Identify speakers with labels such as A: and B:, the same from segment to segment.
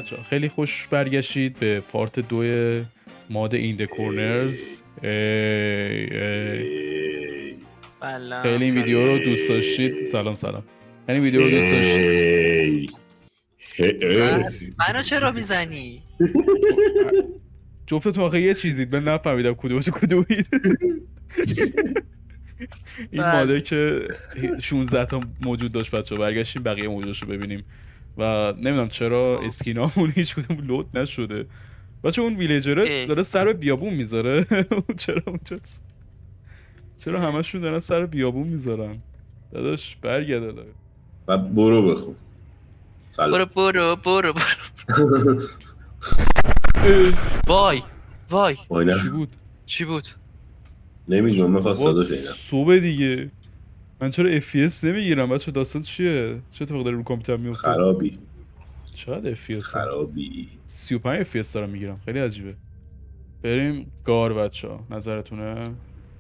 A: بچه‌ها خیلی خوش برگشتید به پارت 2 ماد این کورنرز.
B: سلام.
A: خیلی این ویدیو رو دوست داشتید. سلام. خیلی ویدیو رو دوست داشتید.
B: منو چرا میزنی؟
A: جفتتون آخه یه چیزید، من نفهمیدم کدومید. این ماده که 16 تا موجود داشت بچه‌ها، برگشتیم بقیه موجوداشو ببینیم و نمیدونم چرا اسکینامون هیچ کدوم لود نشده. بچه اون ویلیجره داره سر بیابون میذاره. چرا اونجاست؟ چرا همشون دارن سر بیابون میذارن؟ داداش برگرده داره
C: و برو بخون.
B: برو وای چی بود؟
C: نمیدونم، من فقط صدا شنیدم.
A: صبح دیگه من چرا FPS نمیگیرم بچه؟ داستان چیه؟ چه اتفاقی داره رو کامپیوتر میفته؟
C: خرابی.
A: چقدر FPS
C: خرابی.
A: 35 FPS دارم میگیرم، خیلی عجیبه. بریم گار بچه‌ها، نظرتونه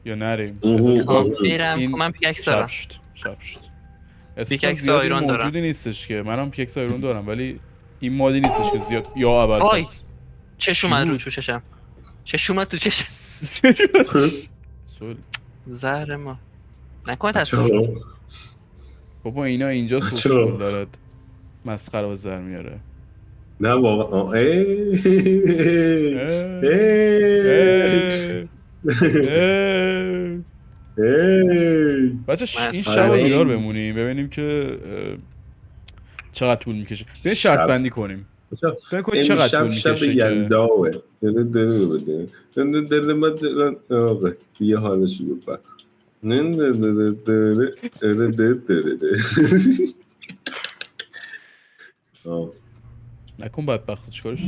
A: یا نریم؟
B: برم. من پیککس دارم.
A: شب شد.
B: پیککس آیرون دارم.
A: موجودی نیستش که منم پیککس آیرون دارم، ولی این مادی نیستش که زیاد یا اول.
B: وای چش اومد رو چشم. چش اومد تو چشم. زهر ما نکنه تصور.
A: بابا اینا اینجا سوسول دارد مسخره و زر میاره.
C: نه واقعا
A: بچه این شب بیدار بمونیم ببینیم که چقدر طول میکشه. بیاین شرط بندی کنیم. فکر کنید چقدر طول میکشه.
C: شب یلداوه. یه حالشو بپر.
A: نکن بدبخت چیکارش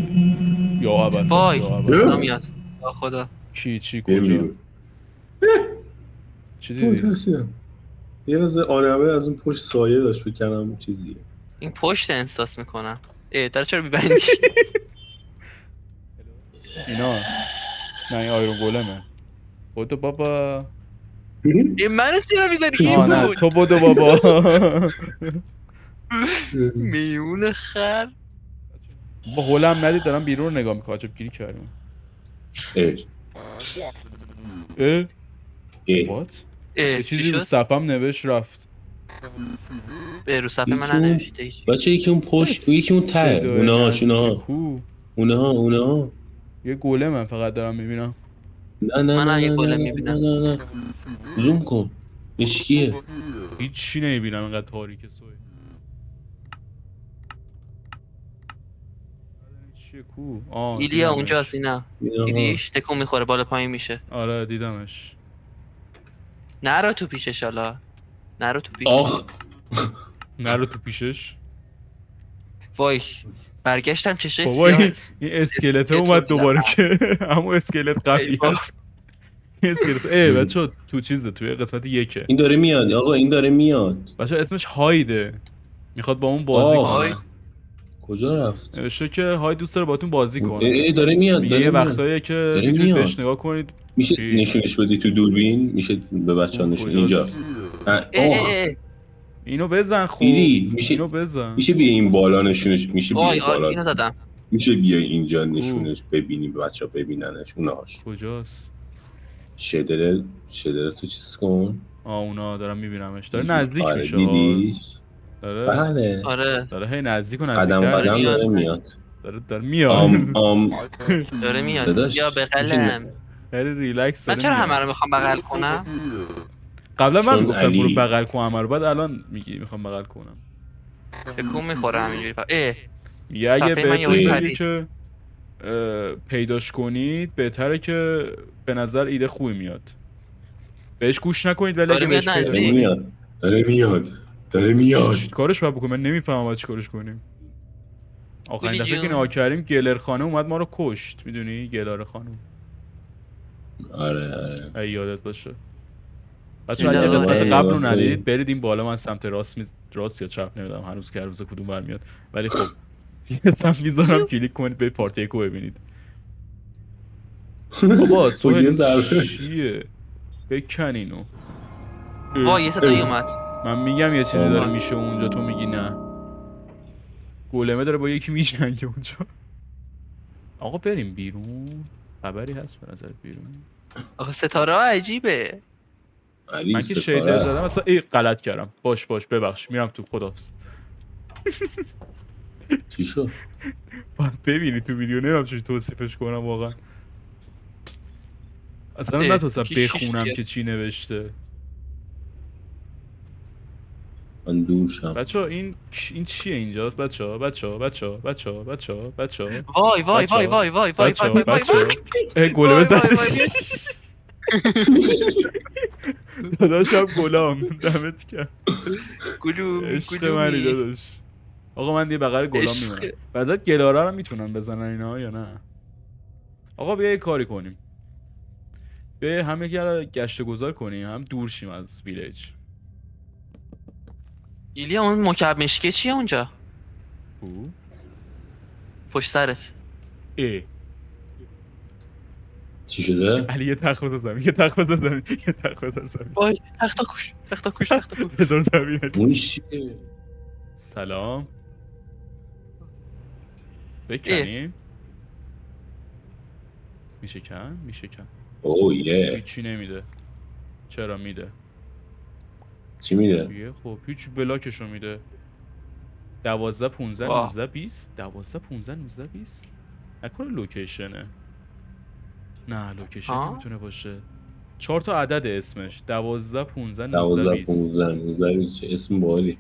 A: یا اول.
B: وای صدا میاد. خدا
A: چی کجا؟ چی دیدی؟
C: ترسیدم. یه لحظه آدمه از اون پشت سایه داشت بکنم چیزیه.
B: این پشت احساس میکنم. در چرا میبندی؟
A: اینا نه این آیرون گولمه. بودو بابا.
B: این منو چرا میزنی؟ این
A: نه
B: بود
A: تو بودو بابا.
B: میون خر
A: با هولم ندید دارم بیرون رو نگاه میکنم. عجب گیری کردیم. وات؟ یه چیزی رو صفم نوشت رفت.
B: به رو صفحه من ننوشته هیچ.
C: بچه یکی اون پشت یکی اون ته اونها
A: یه گوله من فقط دارم میبینم.
B: منم یه گوله میبینم.
C: نه زوم کن. اشکیه
A: هیچی نمیبینم اینقدر تاریکه. سوی چیه کو؟
B: ایلیا اونجاست. اینا دیدیش؟ تکون میخوره بالا پایین میشه.
A: آره دیدمش.
B: نرو تو پیشش. حالا نرو تو پیشش.
A: نرو تو پیشش.
B: وای برگشتم چشه
A: سیاه. این اسکلت اومد دوباره که همون اسکلت قبلی هست. اسکلت بچه تو چیزه توی قسمت 1.
C: این داره میاد آقا. این داره میاد
A: بچه اسمش هایده. میخواد با اون بازی کنه.
C: کجا رفت؟
A: نوشته که های دوست داره باتون بازی کنه.
C: داره میاد.
A: یه وقتاییه که میتونید بهش نگاه کنید.
C: میشه نشونش بدی تو دوربین؟ میشه به بچه‌ها نشون اینجا.
A: اینو بزن خوب. اینو بزن.
C: میشه بیا این بالا نشونش. میشه بیا بالا.
B: اینو زدم.
C: میشه بیا اینجا نشونش ببینیم بچه‌ها ببیننش. اوناش
A: کجاست؟
C: شدر تو چیز کن.
A: اونا دارم میبینمش. داره نزدیک میشه.
C: دیدیش؟
A: داره.
B: آره
A: داره هی نزدیک و نزدیک.
C: قدم داره میاد.
A: داره میاد.
B: داره میاد. یا بغلم.
A: خیلی ریلکس.
B: من چرا همه رو میخوام بغل کنم؟
A: قبلا من میگفتم برو بغل کن همه رو، بعد الان میگی میخوام بغل کنم.
B: تکون میخوره همینجوری.
A: یه اگه بهتره که پیداش کنید بهتره که به نظر ایده خوبی میاد. بهش گوش نکنید ولی اگه بهش
C: داره میاد.
A: کارش باید بکنیم. من نمیفهمم باید چی کارش کنیم. آخرین دفعه که نها کردیم گلر خانه اومد ما رو کشت. میدونی گلر خانم؟
C: آره
A: یادت باشه. بچه اگه قسمت قبل رو ندیدید برید این بالا. من سمت راست یا چپ نمیدونم هنوز که هر روز کدوم برمیاد، ولی خب یه سمت میذارم کلیک کنید به پارت 1 رو ببینید. بابا سوهل چیه؟ بکن اینو.
B: وای یه صدایی اومد.
A: من میگم یه چیزی داره میشه اونجا، تو میگی نه. گولمه داره با یکی میجنگه اونجا. آقا بریم بیرون. خبری هست به نظر بیرون؟
B: آخه ستاره ها عجیبه.
C: علی
A: من که
C: ستاره
A: شیدر
C: است.
A: زدم اصلا غلط کردم. باش ببخش میرم تو خدافظ.
C: چی شد؟
A: باید ببینی تو ویدیو نمیدونم چجوری توصیفش کنم واقعا. اصلا
B: اه،
A: نتونستم
B: کی
A: بخونم
B: شیشیه؟
A: که چی نوشته.
C: من دور شم.
A: بچه‌ها این چیه اینجاست؟ بچه‌ها
B: وای وای وای وای وای وای وای وای وای وای
A: گله
B: وای وای
A: بزن.
B: وای.
A: داداشم گلام دمت کرد.
B: گلومی
A: عشق منی
B: گلومی.
A: داداش. آقا من دیگه بغل گلام
B: عشق.
A: میمونم. بعدت گلارا رو میتونن بزنن اینا یا نه؟ آقا بیا یه کاری کنیم. بیا هم یکی گشت گذار کنیم هم دور شیم از ویلیج.
B: ایلیا اون مکعب مشکه چیه اونجا
A: او
B: پشت سرت؟
A: ای
C: چی شده؟
A: علی یه تخت بذار زمین. یه تخت بذار زمین.
B: وای تختا کوش
A: بذار زمین.
C: اون چیه؟
A: سلام. بکنیم. میشه کن.
C: اوه یه
A: هیچی نمیده. چرا میده؟
C: چی میده؟
A: یه خب هیچ بلاکشو میده. 12 15
B: واه.
A: 19 20 12 15 19 20 نکنه لوکیشنه. نه لوکیشن
B: ها؟
A: نمیتونه باشه. 4 تا عدد اسمش 12 15 19
C: 12
A: 20
C: 15 19 چه اسم باحالی.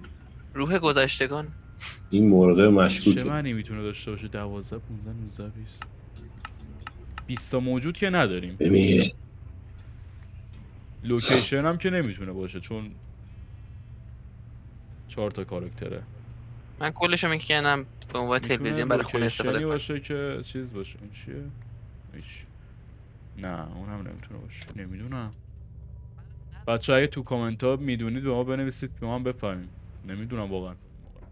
B: روح گذشتگان.
C: این مرغ
A: چه
C: مشکوکه.
A: معنی میتونه داشته باشه 12 15 19 20 20 تا موجود که نداریم.
C: ببین
A: لوکیشن هم که نمیتونه باشه چون 4 تا کاراکتره.
B: من کلشو میکنم به عنوان تلویزیون برای خونه استفاده
A: لوکیشنی
B: کنم.
A: باشه که چیز باشه. این چیه؟ هیچ. نه اون هم نمیتونه باشه. نمیدونم. بچه اگه تو کامنت ها میدونید به ما بنویسید به ما هم بفهمیم. نمیدونم واقعا.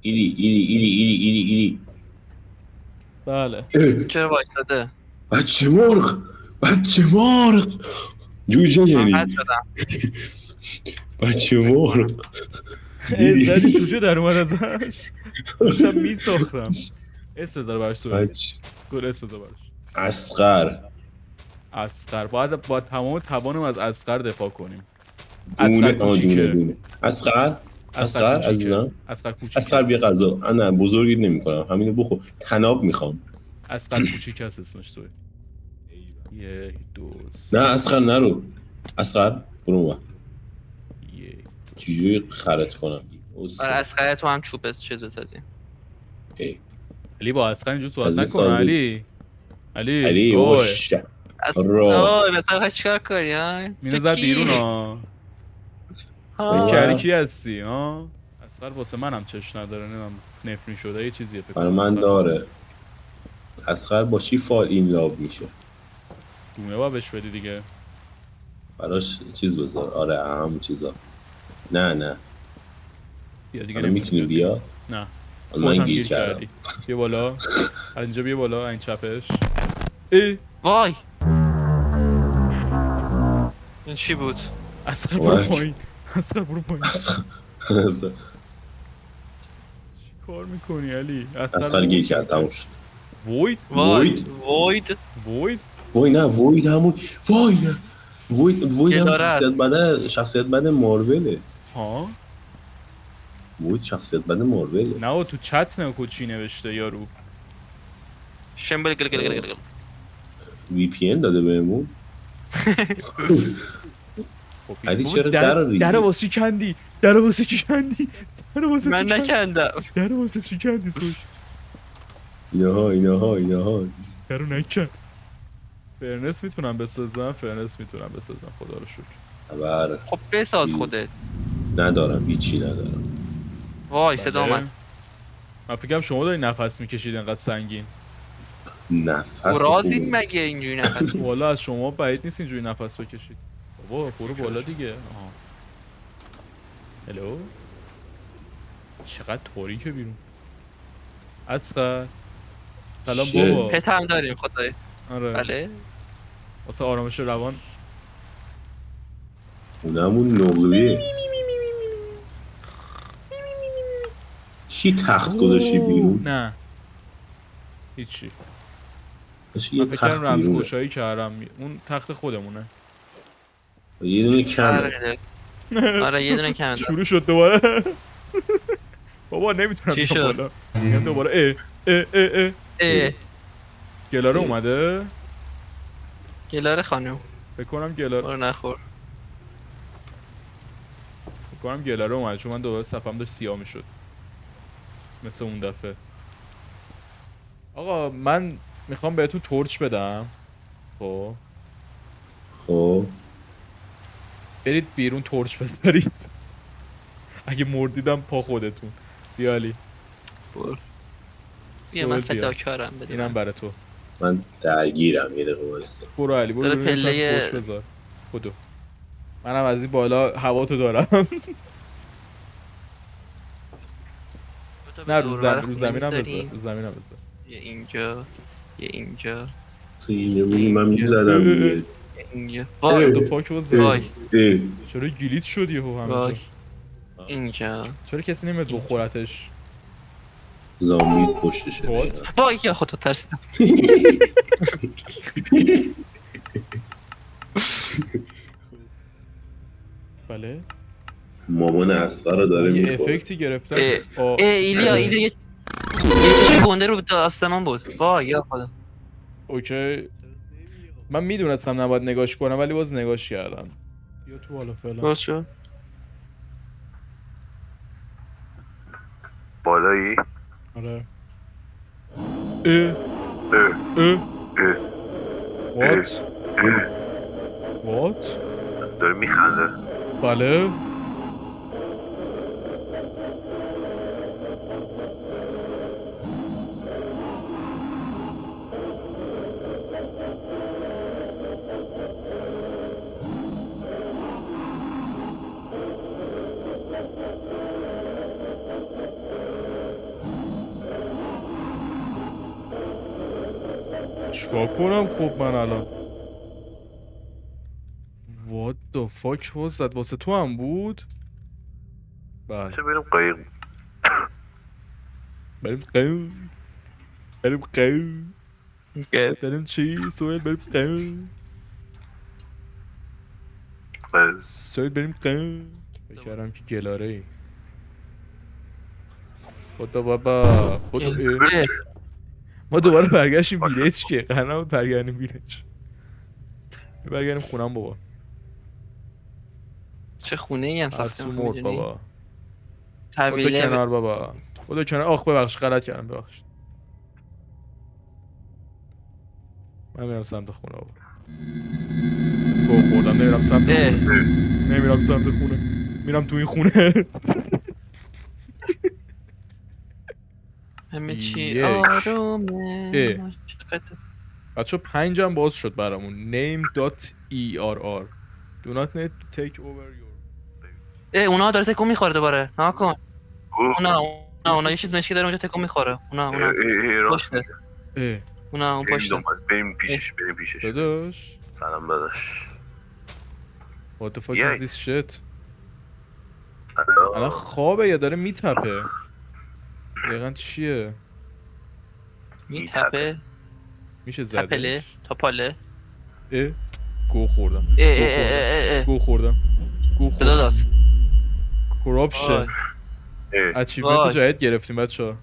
C: ایلی
A: بله.
B: چرا وایساده؟
C: بچه مرغ جوجه
B: من
C: یعنی
B: حد شدم.
C: بچه مرغ
A: زدی جوجه در اومد ازش. داشتم میساختم. اسم بذار براش سوهل.
C: بچه
A: گل اسم بذار براش.
C: اسقر
A: باید با تمام توانم از اسقر دفاع کنیم.
C: دونه
A: کوچیکه.
C: دونه اسقر
A: کوچیکه.
C: عزیزم
A: اسقر کوچیکه.
C: اسقر بیا غذا. نه بزرگی نمی‌کنم همینو بخور. تناب میخوام.
A: اسقر کوچیک هست اسمش توی. 1 2 3
C: نه اسقر نرو. اسقر برو اون
A: 1
C: چجوری خرت کنم؟
B: برای اسخره تو هم چوب چیز بسازیم.
C: ای.
A: علی با اسقر اینجور صحبت
C: عزیز
A: نکن
C: سازی.
A: علی
C: علی
A: اوه.
C: اوش
B: آه مثلا چیکار کنی ها؟
A: مینو زد بیرون ها.
C: ها.
A: کاری کی هستی ها؟ اسقر واسه منم چش نداره نمیدونم نفرین شده یه چیزیه فکر
C: برای
A: کنم.
C: من
A: اسقر.
C: داره. اسقر با چی فال این لاب میشه؟
A: دونه با بهش بدی دیگه.
C: براش چیز بذار. آره اهم چیزا. نه
A: بیا دیگه
C: آره میتونی بیا.
A: نه
C: من
A: خودت هم
C: گیر کردم.
A: کردی. بیا بالا. از اینجا بیا بالا این چپش. ای
B: وای این چی بود؟
A: اسقر برو
C: وای.
A: پایین. اسقر برو پایین.
C: اسقر
A: کار میکنی علی؟
C: اسقر گیر کرد تموم شد.
A: وید
C: وید؟
B: وید
C: وای نه وید همون وای نه وید همون
B: داره.
C: شخصیت بد ماروله.
A: ها
C: وید شخصیت بد ماروله.
A: نه و تو چت نکو چی نوشته یارو.
B: شمبل گل گل گل گل.
C: وی پی ان داده بهمون.
A: خب
C: علی
A: بابا
C: چرا در رو ریدی؟
A: در واسه کندی. در واسه چی کندی؟ در واسه
B: من
A: چی کندی؟
B: نکندم.
A: در واسه چی کندی سوش؟
C: اینها
A: در رو نکن. فرنس میتونم بسازم خدا رو شکر.
C: خبر
B: خب بساز خودت.
C: ندارم هیچی ندارم.
B: وای صدا
A: بله.
B: اومد.
A: من فکرم شما داری نفس میکشید انقدر سنگین.
C: نفس
B: رازی
C: خوبه.
B: مگه اینجوری نفس؟
A: والا از شما بعید نیست اینجوری نفس بکشید. بابا برو بالا دیگه. آها. هلو. چقدر تاریکه بیرون. اسقر. سلام
C: شت.
A: بابا.
B: پت هم داریم خدای.
A: آره.
B: بله.
A: واسه آرامش روان.
C: اونمون نقلیه. کی تخت گذاشتی بیرون؟
A: نه هیچی.
C: داشتی یه
A: من فکر کردم
C: تخت
A: رمز
C: بیرونه.
A: گشایی کردم. اون تخت خودمونه.
C: یه دونه کمه.
B: آره یه دونه کم داره.
A: شروع شد دوباره. بابا نمیتونم
B: چی
A: بیام
B: شد؟
A: بالا. میگم دوباره
B: اه
A: گلاره اومده.
B: گلاره خانم
A: فکر کنم گلاره
B: برو نخور.
A: فکر کنم گلاره اومده چون من دوباره صفم داشت سیاه میشد مثل اون دفعه. آقا من میخوام بهتون تورچ بدم. خب
C: خب
A: برید بیرون تورچ بذارید. اگه مردیدم پا خودتون. بیا علی.
B: برو بیا من
A: سوهل بیا.
B: فداکارم بده
A: اینم
B: من.
A: برای تو.
C: من درگیرم یه دقیقه وایسا.
A: برو علی برو
B: داره
A: ببین
B: پله-
A: یکم تورچ بذار. خودو منم از این بالا هوا تو دارم. نه رو زمینم بذار. رو زمینم بذار.
B: یه اینجا یه اینجا
C: تو اینو میگی من میزدم دیگه.
B: یه اینجا وای
A: تو پاک وای.
B: وای
A: چرا گلیت شد یهو همه
B: وای
A: جا؟
B: اینجا
A: چرا کسی نمیاد بخورتش؟
C: زامبی پشتشه
A: وات؟
C: دقیقا.
B: وای یا خدا ترسیدم.
A: بله
C: مامان اصغر رو داره
A: یه
C: میخوره.
A: افکتی گرفتم.
B: اه ایلیا یه چیز گنده رو به آسمان بود. وای یا خدا.
A: اوکی من میدونستم نباید نگاش کنم ولی باز نگاش کردم. بیا تو حالا فعلا.
B: باز شد.
D: بالایی؟
A: آره اه وات وات
D: داره میخنده.
A: بله چیکار کنم خب من الان What the fuck was that؟ واسه تو هم بود؟ بله
D: چه بریم قایق.
A: بریم قیم بریم قیم بریم چی؟ سوهل بریم قیم سوهل بریم قیم بکرم که گلاره ای خدا بابا خدا ما دوباره برگشتیم ویلیج که قرار نبود برگردیم ویلیج برگردیم خونم بابا
B: چه خونه ای هم
A: هرسو
B: ساختم
A: مرد
B: میدونی؟
A: بابا خدا
B: طویله
A: کنار بابا خدا کنار. آخ ببخش غلط کردم ببخش من میرم سمت خونه بابا گو خوردم نمیرم سمت خونه نمیرم سمت خونه میرم تو این خونه
B: همه چی
A: یک.
B: آرومه.
A: بچه 5 هم باز شد برامون name.err do not need to take over your
B: اونا داره تکون میخوره دوباره. نکن. اونا یه چیز مشکی داره اونجا تکون میخوره. اونا
D: راست
B: پشته.
A: اه
B: اونا اون پشته.
D: بریم پیشش بریم پیشش.
A: داداش
D: سلام داداش.
A: what the fuck
D: یک.
A: is this shit الان خوابه یا داره میتپه دقیقا چیه
B: میتپه
A: میشه زده
B: تپله تاپاله.
A: گو خوردم گو خوردم گو
B: صدا
A: خوردم
B: داد.
A: کراپشن اچیومنت
B: وای.
A: جدید گرفتیم بچه ها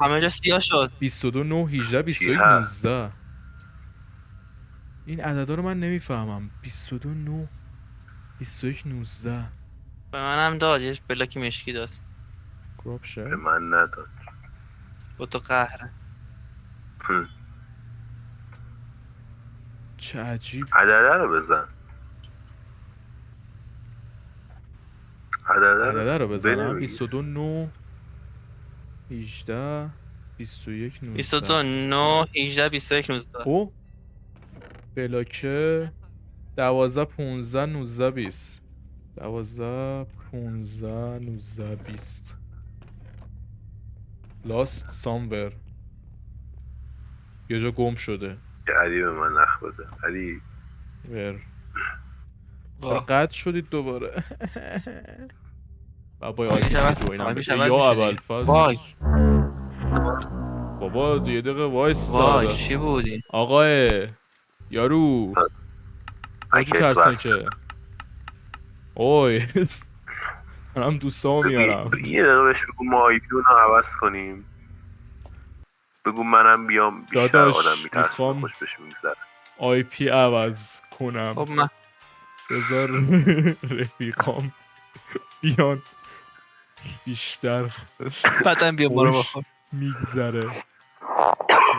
B: همه جا سیاه شد.
A: 22 9 18 21
D: چی هست؟
A: 19 این عددا رو من نمیفهمم 22 9 21 19
B: به منم داد یه بلاکی مشکی داد.
D: به
A: کراپشن
D: من نداد.
B: با تو قهره.
A: چه عجیب
D: عدده رو بزن.
A: عدده رو بزنم
D: بنویس.
A: 22 9 18 21 19
B: 22 9 18 21 19.
A: او بلاکه 12 15 19 20 12 15 19 20 Lost somewhere یه جا گم شده
D: که علی به من نخ بده. علی
A: ور چرا قطع شدید دوباره بابا آی پی
B: عوض-
A: جو اینا
B: آی
A: بده.
B: پیش عوض
A: یا
B: میشه
A: اول
B: دیگه.
A: فاز
B: وای
A: بابا یه دقیقه وایسا
B: وای چی بودی؟
A: آقای یارو موجود
D: پکت
A: ترسنه
D: وصل.
A: که اوی منم دوستامو میارم
D: یه دقیقه بهش بگو ما آی پیون رو عوض کنیم. بگو منم بیام بیشتر
A: داداش،
D: آدم میترسونه
A: میخوام
D: خوش بهش میگذره.
A: آی پی عوض کنم.
B: خب من
A: بذار رفیقام بیان بیشتر
B: بعدم بیا ما رو
A: خوش
B: بخور
A: میگذره.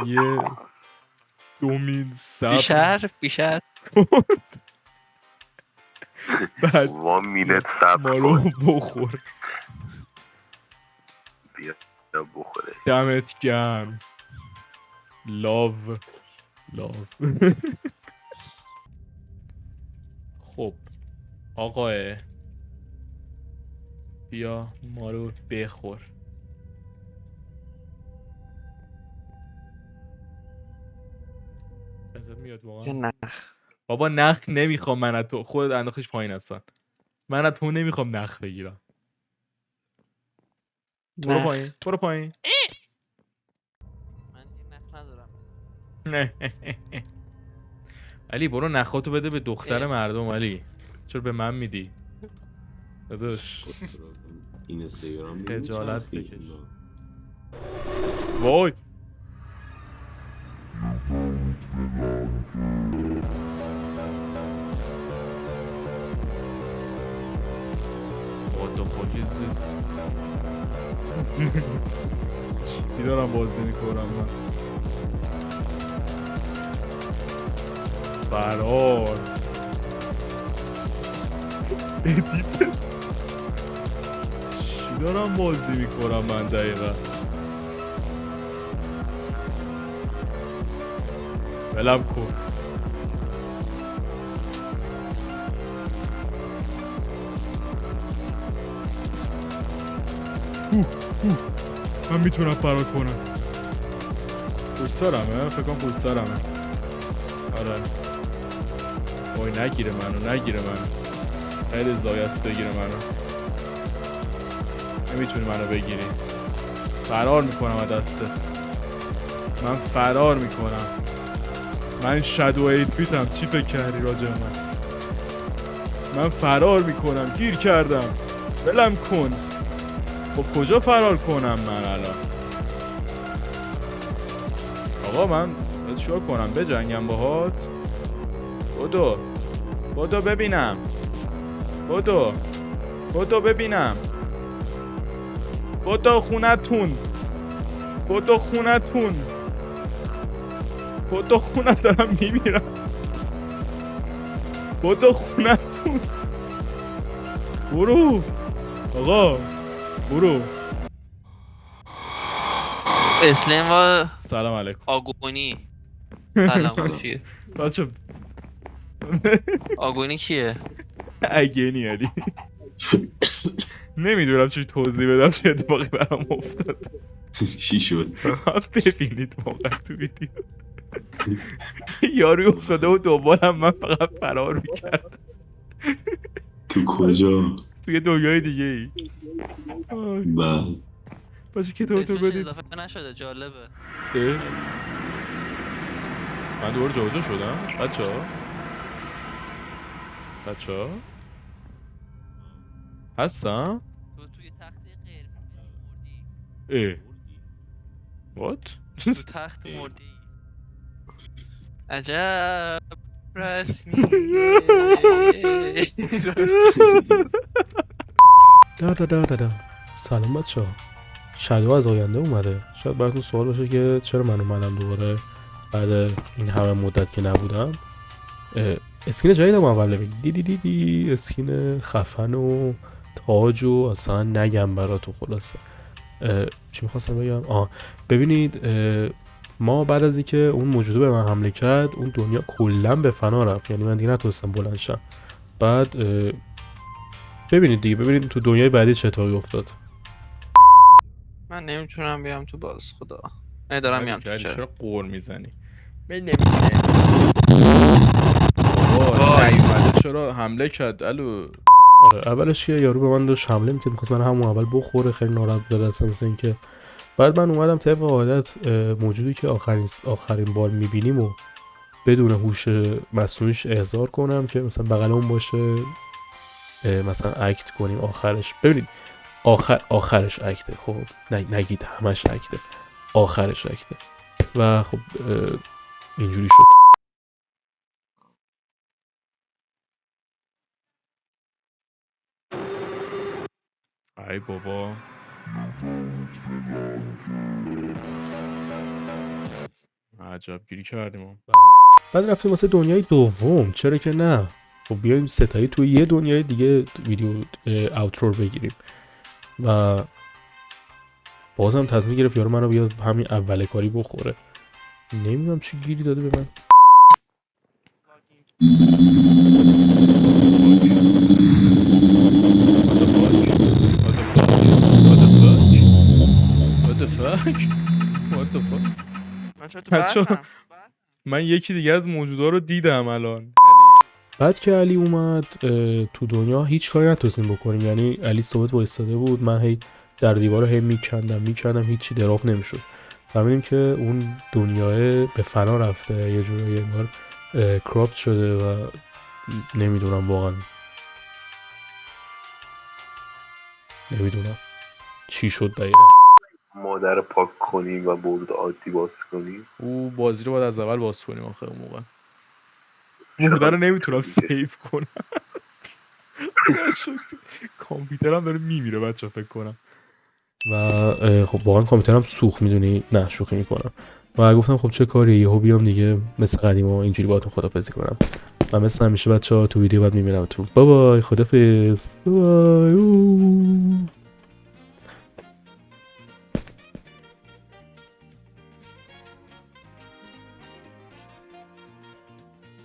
A: یه دومین صبر
B: بیشتر
A: بعد
D: 1 مینت صبر
A: ما رو
D: کن.
A: بخور.
D: بیا بخوره.
A: دمت گرم. لاو خب آقای بیا ما رو بخور. ازت میاد
B: یه
A: واقعا؟
B: نخ
A: بابا نخ نمیخوام من از تو، خودت انداختیش پایین هستن. من از تو نمیخوام نخ بگیرم. برو
B: نخ
A: پایین برو پایین.
B: من دیگه نخ ندارم.
A: نه علی برو نخاتو بده به دختر
B: اه.
A: مردم. علی چرا به من میدی داداش؟
C: این اینستاگرام
A: خجالت بکش. وای What the fuck is this? چی دارم بازی میکنم من؟ فرار ادیت چی دارم بازی میکنم من دقیقا؟ ولم کن. من میتونم فرار کنم. پشت سرمه؟ فکر کنم پشت سرمه. آره وای نگیره منو. خیلی زایه است بگیره منو. نمیتونی منو بگیری. فرار میکنم از دستت. من فرار میکنم. من شادو 8 بیتم. چی فکر کردی راجع به من فرار میکنم. گیر کردم. ولم کن. خب کجا فرار کنم من الان؟ آقا من چیکار کنم؟ بجنگم باهات؟ بدو ببینم. بدو ببینم. بدو خونتون. دارم میمیرم. بدو خونتون. برو آقا برو.
B: اسلام و
A: سلام علیکم
B: آگونی. سلام چیه؟
A: بچه
B: آگونی کیه؟
A: اگینی علی نمیدونم چی توضیح بدم چه اتفاقی برام افتاد.
C: چی شد؟
A: ببینید واقعا تو ویدیو یارو افتاده و دنبالم، من فقط فرار میکردم
C: تو کجا؟
A: توی دنیای دیگه ای.
C: بله
A: باشه که تو
B: اسمش
A: بدید.
B: اضافه نشده جالبه.
A: من دوباره جابجا شدم بچه ها هستم.
B: تو توی تخت قرمز مردی.
A: What؟
B: تو تخت مردی. عجب رسمیه.
E: دا سلام بچه ها. شادو از آینده اومده. شاید براتون سوال باشه که چرا من اومدم دوباره بعد این همه مدت که نبودم. اسکین جدیدم اول ببین. دیدی اسکین خفن و تاج و اصلا نگم براتون. خلاصه چی میخواستم بگم؟ ببینید ما بعد از اینکه اون موجوده به من حمله کرد اون دنیا کلا به فنا رفت. یعنی من دیگه نتونستم بلند شم. بعد ببینید تو دنیای بعدی چه اتفاقی افتاد.
B: من نمیتونم بیام تو باز خدا. نه دارم میام تو.
A: چرا قور میزنی؟ من
B: وای.
A: نمیدونم. نیومده چرا حمله کرد؟ الو
E: آره اولش که یارو به من داشت حمله میکرد، میخواست من همون اول بخوره، خیلی ناراحت بوده دستم مثل این که. بعد من اومدم طبق عادت موجودی که آخرین بار میبینیم و بدون هوش مصنوعیش احضار کنم که مثلا بغل اون باشه، مثلا اکت کنیم آخرش. ببینید آخرش اکته، خب نگید همش اکته، آخرش اکته. و خب اینجوری شد.
A: ای بابا عجب گیری کردیم ما.
E: بعد رفتیم واسه دنیای دوم، چرا که نه. خب بیایم ستایی توی یه دنیای دیگه ویدیو اوترو بگیریم. و بازم تصمیم گرفت یارو منو بیاد همین اول کاری بخوره. نمیدونم چی گیری داده به من.
A: بچه‌ها، من یکی دیگه از موجودا رو دیدم الان. یعنی
E: بعد که علی اومد تو دنیا هیچ کاری نتونستیم بکنیم. یعنی علی ثابت وایستاده بود، من هی در دیوار هی میکندم هیچی دراب نمیشد. فهمیدیم که اون دنیای به فنا رفته، یه جورایی انگار کراپت شده و نمیدونم واقعا نمیدونم چی شد دقیقا.
D: مادر پاک کنیم و برد عادی باز کنیم.
A: او بازی رو باید از اول باز کنیم آخه اون موقع. مردن رو نمیتونم سیف کنم. کامپیوترم داره میمیره بچه فکر کنم.
E: و خب واقعا کامپیوترم سوخت، میدونی، نه شوخی میکنم. و گفتم خب چه کاریه، یهو بیام دیگه مثل قدیما اینجوری باهاتون خدافظی کنم. و مثل همیشه بچه‌ها تو ویدیو بعد میبینم تو. بابای خدافظ. بابای.